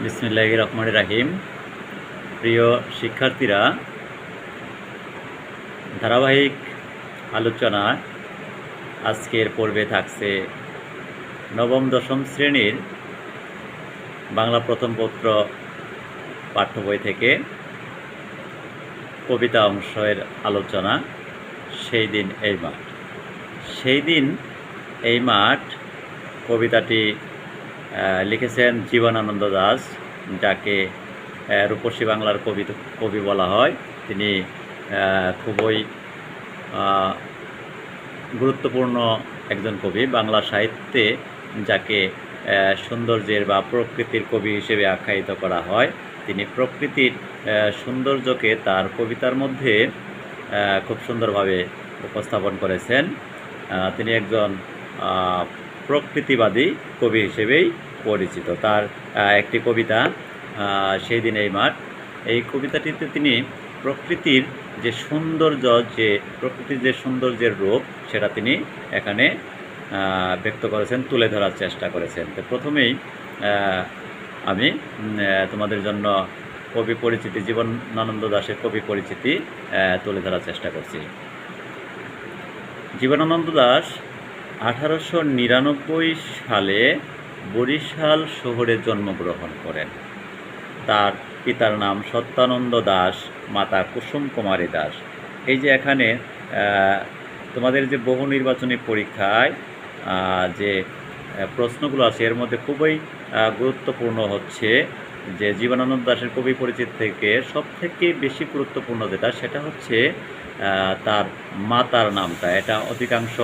বিসমিল্লাহির রহমানির রহিম। প্রিয় শিক্ষার্থীরা, ধারাবাহিক আলোচনা আজকের পর্বে থাকছে নবম দশম শ্রেণীর বাংলা প্রথম পত্র পাঠ্য বই থেকে কবিতা অংশের আলোচনা। সেই দিন এই মাঠ। সেই দিন এই মাঠ কবিতাটি লিখেছেন জীবনানন্দ দাশ, যাকে রূপসী বাংলার কবি বলা হয়। তিনি খুবই গুরুত্বপূর্ণ একজন কবি। বাংলা সাহিত্যে যাকে সৌন্দর্যের বা প্রকৃতির কবি হিসেবে আখ্যায়িত করা হয়। তিনি প্রকৃতির সৌন্দর্যকে তার কবিতার মধ্যে খুব সুন্দরভাবে উপস্থাপন করেছেন। তিনি একজন প্রকৃতিবাদী কবি হিসেবেই পরিচিত। তার একটি কবিতা সেই দিন এই মাঠ, এই কবিতাটিতে তিনি প্রকৃতির যে সৌন্দর্য, যে প্রকৃতির যে সৌন্দর্যের রূপ, সেটা তিনি এখানে ব্যক্ত করেছেন, তুলে ধরার চেষ্টা করেছেন। তো প্রথমেই আমি তোমাদের জন্য কবি পরিচিতি, জীবনানন্দ দাশের কবি পরিচিতি তুলে ধরার চেষ্টা করছি। জীবনানন্দ দাশ 1899 সালে বরিশাল শহরে জন্মগ্রহণ করেন। তার পিতার নাম সত্যানন্দ দাশ, মাতা কুসুম কুমারী দাস। এই যে এখানে তোমাদের যে বহু নির্বাচনী পরীক্ষায় যে প্রশ্নগুলো আছে, এর মধ্যে খুবই গুরুত্বপূর্ণ হচ্ছে যে জীবনানন্দ দাশের কবি পরিচিত থেকে সবথেকে বেশি গুরুত্বপূর্ণ যেটা, সেটা হচ্ছে তার মাতার নামটা। এটা অধিকাংশ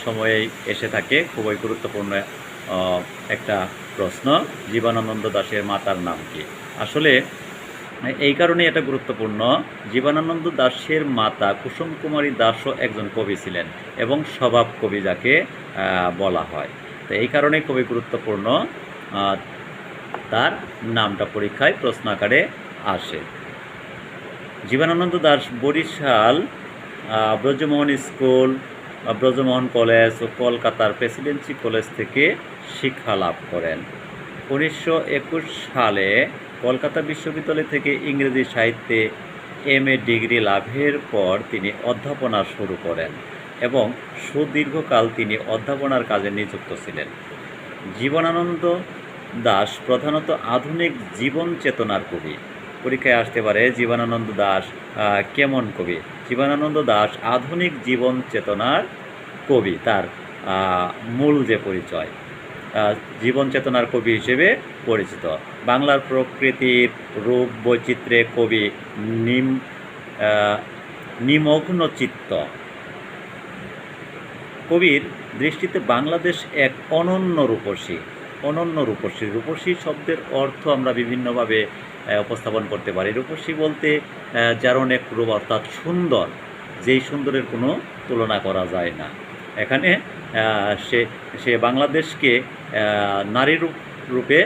সময়েই এসে থাকে, খুবই গুরুত্বপূর্ণ একটা প্রশ্ন। জীবনানন্দ দাশের মাতার নাম কি? আসলে এই কারণে এটা গুরুত্বপূর্ণ। জীবনানন্দ দাশের মাতা কুসুম কুমারী দাসও একজন কবি ছিলেন এবং স্বভাব কবি যাকে বলা হয়। তো এই কারণেই খুবই গুরুত্বপূর্ণ, তার নামটা পরীক্ষায় প্রশ্ন আকারে আসে। জীবনানন্দ দাশ বরিশাল ব্রজমোহন স্কুল, ব্রজমোহন কলেজ ও কলকাতার প্রেসিডেন্সি কলেজ থেকে শিক্ষা লাভ করেন। 1921 সালে কলকাতা বিশ্ববিদ্যালয় থেকে ইংরেজি সাহিত্যে MA ডিগ্রি লাভের পর তিনি অধ্যাপনা শুরু করেন এবং সুদীর্ঘকাল তিনি অধ্যাপনার কাজে নিযুক্ত ছিলেন। জীবনানন্দ দাশ প্রধানত আধুনিক জীবন চেতনার কবি। পরীক্ষায় আসতে পারে জীবনানন্দ দাশ কেমন কবি? জীবনানন্দ দাশ আধুনিক জীবন চেতনার কবি। তার মূল যে পরিচয়, জীবন চেতনার কবি হিসেবে পরিচিত। বাংলার প্রকৃতির রূপ বৈচিত্র্যে কবি নিমগ্ন চিত্ত। কবির দৃষ্টিতে বাংলাদেশ এক অনন্য রূপসী। রূপসী শব্দের অর্থ আমরা বিভিন্নভাবে উপস্থাপন করতে পারি। রূপসী বলতে যার অনেক রূপ, অর্থাৎ সুন্দর, যেই সুন্দরের কোনো তুলনা করা যায় না। এখানে সে বাংলাদেশকে নারী রূপে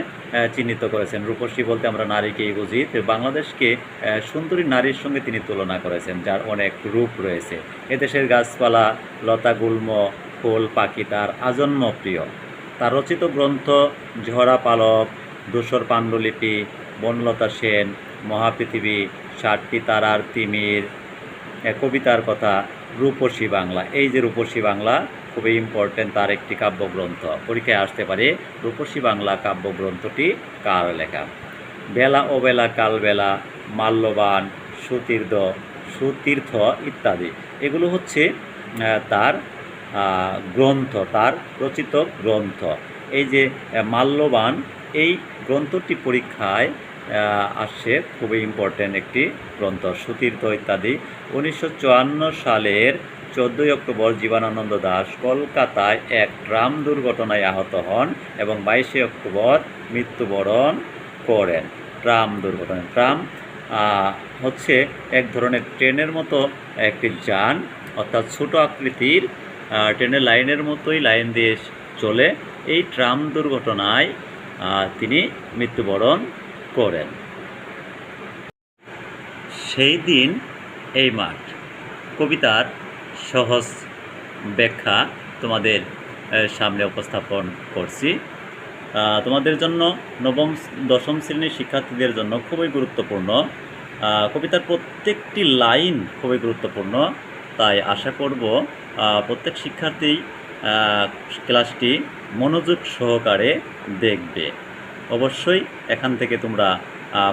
চিহ্নিত করেছেন। রূপসী বলতে আমরা নারীকেই বুঝি। তো বাংলাদেশকে সুন্দরী নারীর সঙ্গে তিনি তুলনা করেছেন, যার অনেক রূপ রয়েছে। এদেশের গাছপালা, লতা গুল্ম, ফুল পাখি তার আজন্ম প্রিয়। তার রচিত গ্রন্থ ঝরা পালক, ধূসর পাণ্ডুলিপি, বনলতা সেন, মহাপৃথিবী, 60টি তারার তিমির, কবিতার কথা, রূপসী বাংলা। এই যে রূপসী বাংলা খুবই ইম্পর্টেন্ট, তার একটি কাব্যগ্রন্থ। পরীক্ষায় আসতে পারে রূপসী বাংলা কাব্যগ্রন্থটি কার লেখা? বেলা অবেলা কালবেলা, মাল্যবান, সুতীর্থ ইত্যাদি, এগুলো হচ্ছে তার গ্রন্থ, তার রচিত গ্রন্থ। এই যে মাল্যবান, এই গ্রন্থটি পরীক্ষায় আসছে, খুবই ইম্পর্টেন্ট একটি গ্রন্থ। সুতীর্থ ইত্যাদি। 1954 সালের 14 অক্টোবর জীবনানন্দ দাশ কলকাতায় এক ট্রাম দুর্ঘটনায় আহত হন এবং 22 অক্টোবর মৃত্যুবরণ করেন। ট্রাম দুর্ঘটনা, ট্রাম হচ্ছে এক ধরনের ট্রেনের মতো একটি যান, অর্থাৎ ছোটো আকৃতির ট্রেনের লাইনের মতোই লাইন দিয়ে চলে। এই ট্রাম দুর্ঘটনায় তিনি মৃত্যুবরণ করেন। সেই দিন এই মাঠ কবিতার সহজ ব্যাখ্যা তোমাদের সামনে উপস্থাপন করছি। তোমাদের জন্য নবম দশম শ্রেণীর শিক্ষার্থীদের জন্য খুবই গুরুত্বপূর্ণ। কবিতার প্রত্যেকটি লাইন খুবই গুরুত্বপূর্ণ, তাই আশা করব প্রত্যেক শিক্ষার্থী ক্লাসটি মনোযোগ সহকারে দেখবে। অবশ্যই এখান থেকে তোমরা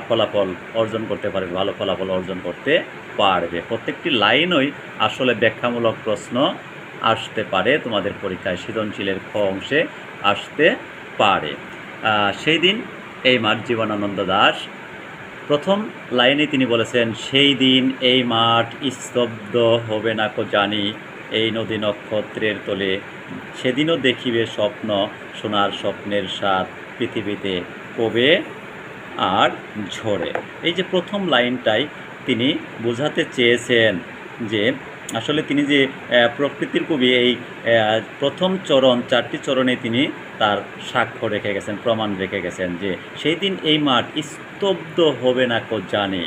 ফলাফল অর্জন করতে পারবে, ভালো ফলাফল অর্জন করতে পারবে। প্রত্যেকটি লাইনই আসলে ব্যাখ্যামূলক প্রশ্ন আসতে পারে, তোমাদের পরীক্ষায় সৃজনশীলের খ অংশে আসতে পারে। সেই দিন এই মাঠ জীবনানন্দ দাশ প্রথম লাইনে তিনি বলেছেন, সেই দিন এই মাঠ স্তব্ধ হবে না কো জানি, এই নদী নক্ষত্রের তোলে, সেদিনও দেখিবে স্বপ্ন, সোনার স্বপ্নের স্বাদ পৃথিবীতে কবে আর ঝরে। এই যে প্রথম লাইনটাই তিনি বোঝাতে চেয়েছেন যে আসলে তিনি যে প্রকৃতির কবি, এই প্রথম চরণ, 4টি চরণে তিনি তার সাক্ষ্য রেখে গেছেন, প্রমাণ রেখে গেছেন যে সেই দিন এই মাঠ স্তব্ধ হবে না কো জানে,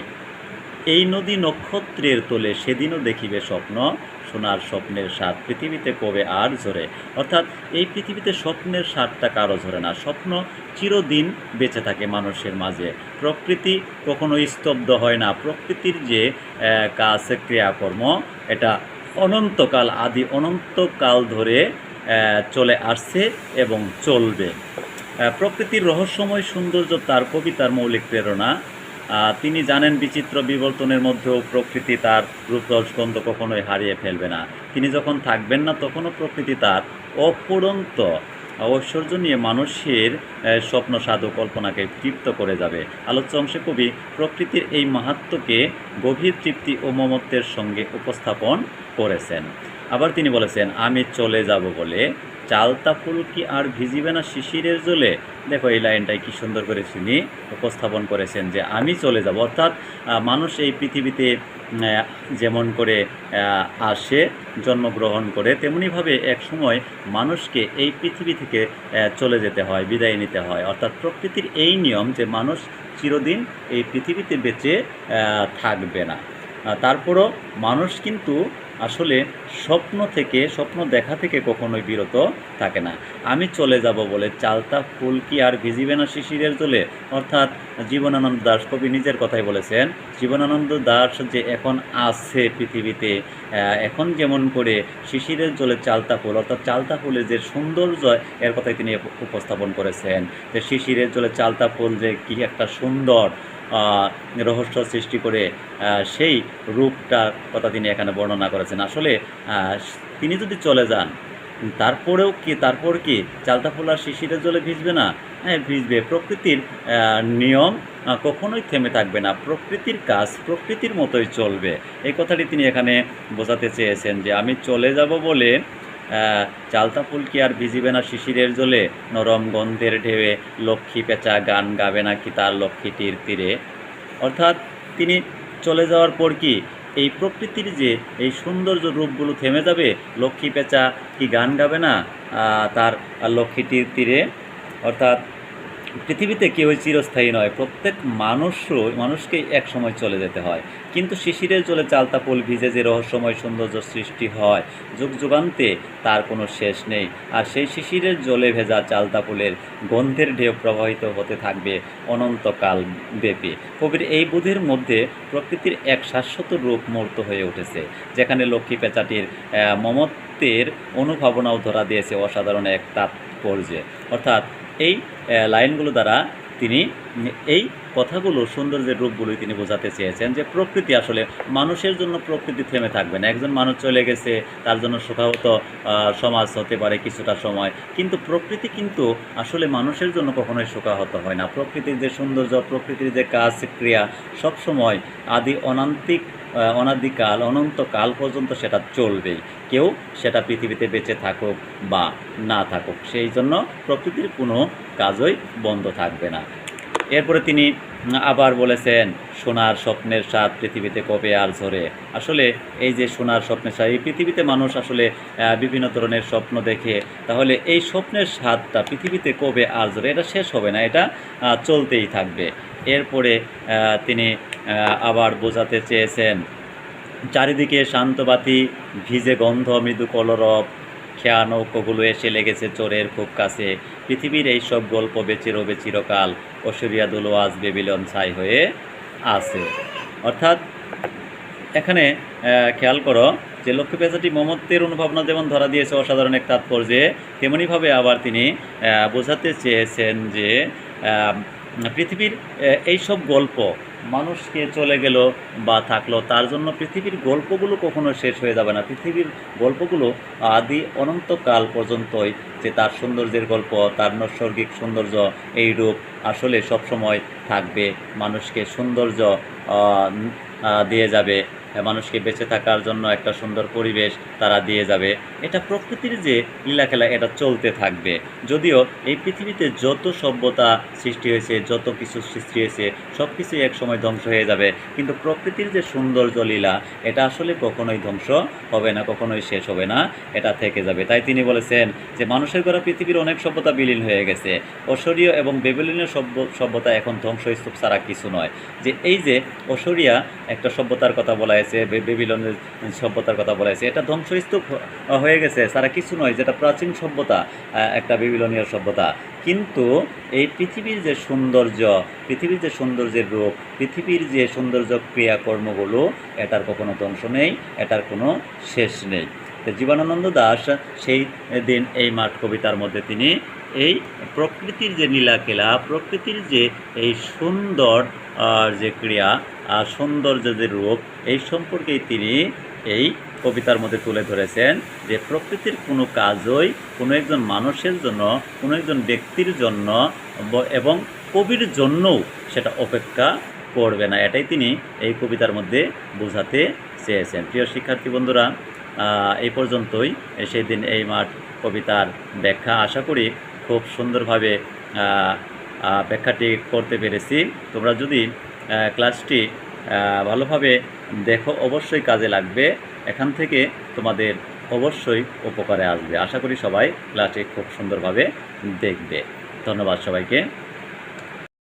এই নদী নক্ষত্রের তোলে, সেদিনও দেখিবে স্বপ্ন, সোনার স্বপ্নের স্বাদ পৃথিবীতে কবে আর ঝরে। অর্থাৎ এই পৃথিবীতে স্বপ্নের স্বাদটা কারো ঝরে না, স্বপ্ন চিরদিন বেঁচে থাকে মানুষের মাঝে। প্রকৃতি কখনো স্তব্ধ হয় না, প্রকৃতির যে কাজ ক্রিয়াকর্ম এটা অনন্তকাল, আদি অনন্তকাল ধরে চলে আসছে এবং চলবে। প্রকৃতির রহস্যময় সৌন্দর্য তার কবিতার মৌলিক প্রেরণা। তিনি জানেন বিচিত্র বিবর্তনের মধ্যেও প্রকৃতি তার রূপরসগন্ধ কখনোই হারিয়ে ফেলবে না। তিনি যখন থাকবেন না তখনও প্রকৃতি তার অফুরন্ত ঐশ্বর্য নিয়ে মানুষের স্বপ্ন সাধু কল্পনাকে তৃপ্ত করে যাবে। আলোচ্য অংশে কবি প্রকৃতির এই মাহাত্ম্যকে গভীর তৃপ্তি ও মমত্বের সঙ্গে উপস্থাপন করেছেন। আবার তিনি বলেছেন, আমি চলে যাব বলে চালতা ফুল কি আর ভিজিবে না শিশিরের জলে। দেখো এই লাইনটাই কি সুন্দর করে তিনি উপস্থাপন করেছেন যে আমি চলে যাব, অর্থাৎ মানুষ এই পৃথিবীতে যেমন করে আসে, জন্মগ্রহণ করে, তেমনিভাবে এক সময় মানুষকে এই পৃথিবী থেকে চলে যেতে হয়, বিদায় নিতে হয়। অর্থাৎ প্রকৃতির এই নিয়ম যে মানুষ চিরদিন এই পৃথিবীতে বেঁচে থাকবে না। তারপরও মানুষ কিন্তু আসলে স্বপ্ন দেখা থেকে কখনোই বিরত থাকে না। আমি চলে যাব বলে চালতা ফুল কি আর ভিজিবে না শিশিরের জলে। অর্থাৎ জীবনানন্দ দাশ কবি নিজের কথাই বলেছেন, জীবনানন্দ দাশ যে এখন আছে পৃথিবীতে, এখন যেমন করে শিশিরের জলে চালতা ফুল, অর্থাৎ চালতা ফুলের যে সৌন্দর্য এর কথাই তিনি উপস্থাপন করেছেন, যে শিশিরের জলে চালতা ফুল যে কী একটা সুন্দর রহস্য সৃষ্টি করে, সেই রূপটার কথা তিনি এখানে বর্ণনা করেছেন। আসলে তিনি যদি চলে যান তারপর কি চালতা ফুল আর শিশিরের জলে ভিজবে না? হ্যাঁ, ভিজবে। প্রকৃতির নিয়ম কখনোই থেমে থাকবে না, প্রকৃতির কাজ প্রকৃতির মতোই চলবে। এই কথাটি তিনি এখানে বোঝাতে চেয়েছেন যে আমি চলে যাব বলে চালতা ফুল কি আর ভিজিবে না শিশিরের জলে, নরম গন্ধের ঢেউয়ে লক্ষ্মী পেঁচা গান গাবে না কি তার লক্ষ্মীটির তীরে। অর্থাৎ তিনি চলে যাওয়ার পর কি এই প্রকৃতির যে এই সৌন্দর্য রূপগুলো থেমে যাবে, লক্ষ্মী পেঁচা কি গান গাবে না তার লক্ষ্মীটির তীরে। অর্থাৎ পৃথিবীতে কেউই চিরস্থায়ী নয়, প্রত্যেক মানুষকেই এক সময় চলে যেতে হয়। কিন্তু শিশিরের জলে চালতা ফুল ভিজে যে রহস্যময় সৌন্দর্য সৃষ্টি হয়, যুগ যুগান্তে তার কোনো শেষ নেই। আর সেই শিশিরের জলে ভেজা চালতা ফুলের গন্ধের ঢেউ প্রবাহিত হতে থাকবে অনন্তকাল ব্যাপী। কবির এই বোধের মধ্যে প্রকৃতির এক শাশ্বত রূপ মূর্ত হয়ে উঠেছে, যেখানে লক্ষ্মী পেঁচাটির মমত্বের অনুভাবনাও ধরা দিয়েছে অসাধারণ এক তাৎপর্যে। অর্থাৎ এই লাইনগুলো দ্বারা তিনি এই কথাগুলো, সৌন্দর্যের রূপগুলোই তিনি বোঝাতে চেয়েছেন যে প্রকৃতি আসলে মানুষের জন্য প্রকৃতি থেমে থাকবে না। একজন মানুষ চলে গেছে, তার জন্য শোকাহত সমাজ হতে পারে কিছুটা সময়, কিন্তু প্রকৃতি কিন্তু আসলে মানুষের জন্য কখনোই শোকাহত হয় না। প্রকৃতির যে সৌন্দর্য, প্রকৃতির যে কাজ ক্রিয়া সবসময় অনাদিকাল অনন্তকাল পর্যন্ত সেটা চলবেই, কেউ সেটা পৃথিবীতে বেঁচে থাকুক বা না থাকুক, সেই জন্য প্রকৃতির কোনো কাজই বন্ধ থাকবে না। এরপরে তিনি আবার বলেছেন, সোনার স্বপ্নের স্বাদ পৃথিবীতে কবে আর ঝরে। আসলে এই যে সোনার স্বপ্নের স্বাদ, এই পৃথিবীতে মানুষ আসলে বিভিন্ন ধরনের স্বপ্ন দেখে, তাহলে এই স্বপ্নের স্বাদটা পৃথিবীতে কবে আর ঝরে, এটা শেষ হবে না, এটা চলতেই থাকবে। এরপরে তিনি আবার বোঝাতে চেয়েছেন, চারিদিকে শান্ত বাতি ভিজে গন্ধ মৃদু কলরব, খেয়া নৌকোগুলো এসে লেগেছে চোরের খুব কাছে, পৃথিবীর এই সব গল্প বেঁচে রবে চিরকাল, অসুরিয়া দুলো আজ বেবিলন ছাই হয়ে আছে। অর্থাৎ এখানে খেয়াল করো যে লক্ষ্মী পেঁচাটি মমত্বের অনুভাবনা যেমন ধরা দিয়েছে অসাধারণ এক তাৎপর্যে, তেমনিভাবে আবার তিনি বোঝাতে চেয়েছেন যে পৃথিবীর এইসব গল্প মানুষকে চলে গেল বা থাকলো, তার জন্য পৃথিবীর গল্পগুলো কখনো শেষ হয়ে যাবে না। পৃথিবীর গল্পগুলো আদি অনন্তকাল পর্যন্তই যে তার সৌন্দর্যের গল্প, তার নৈসর্গিক সৌন্দর্য, এই রূপ আসলে সবসময় থাকবে, মানুষকে সৌন্দর্য দিয়ে যাবে, মানুষকে বেঁচে থাকার জন্য একটা সুন্দর পরিবেশ তারা দিয়ে যাবে। এটা প্রকৃতির যে লীলাখেলা, এটা চলতে থাকবে। যদিও এই পৃথিবীতে যত সভ্যতা সৃষ্টি হয়েছে, যত কিছু সৃষ্টি হয়েছে, সব কিছুই এক সময় ধ্বংস হয়ে যাবে, কিন্তু প্রকৃতির যে সৌন্দর্য লীলা, এটা আসলে কখনোই ধ্বংস হবে না, কখনোই শেষ হবে না, এটা থেকে যাবে। তাই তিনি বলেছেন যে মানুষের গড়া পৃথিবীর অনেক সভ্যতা বিলীন হয়ে গেছে, অসরীয় এবং বেবিলনীয় সভ্যতা এখন ধ্বংসস্তূপ ছাড়া কিছু নয়। যে এই যে অসরিয়া একটা সভ্যতার কথা বলা হয়েছে, বেবিলনের সভ্যতার কথা বলা হয়েছে, এটা ধ্বংসস্তূপ হয়ে গেছে সারা কিছু নয়, যেটা প্রাচীন সভ্যতা, একটা বেবিলনীয় সভ্যতা। কিন্তু এই পৃথিবীর যে সৌন্দর্য, পৃথিবীর যে সৌন্দর্যের রূপ, পৃথিবীর যে সৌন্দর্য ক্রিয়াকর্মগুলো, এটার কখনো ধ্বংস নেই, এটার কোনো শেষ নেই। তো জীবনানন্দ দাশ সেই দিন এই মাঠ কবিতার মধ্যে তিনি এই প্রকৃতির যে নীলাখেলা, প্রকৃতির যে এই সুন্দর যে ক্রিয়া, সৌন্দর্য যে রূপ, এই সম্পর্কেই তিনি এই কবিতার মধ্যে তুলে ধরেছেন যে প্রকৃতির কোনো কাজই কোনো একজন মানুষের জন্য, কোনো একজন ব্যক্তির জন্য এবং কবির জন্যও সেটা অপেক্ষা করবে না। এটাই তিনি এই কবিতার মধ্যে বোঝাতে চেয়েছেন। প্রিয় শিক্ষার্থী বন্ধুরা, এই পর্যন্তই সেই দিন এই মাঠ কবিতার ব্যাখ্যা। আশা করি খুব সুন্দরভাবে ব্যাখ্যাটি করতে পেরেছি। তোমরা যদি ক্লাসটি ভালোভাবে দেখো, অবশ্যই কাজে লাগবে, এখান থেকে তোমাদের অবশ্যই উপকারে আসবে। আশা করি সবাই ক্লাসটি খুব সুন্দরভাবে দেখবে। ধন্যবাদ সবাইকে।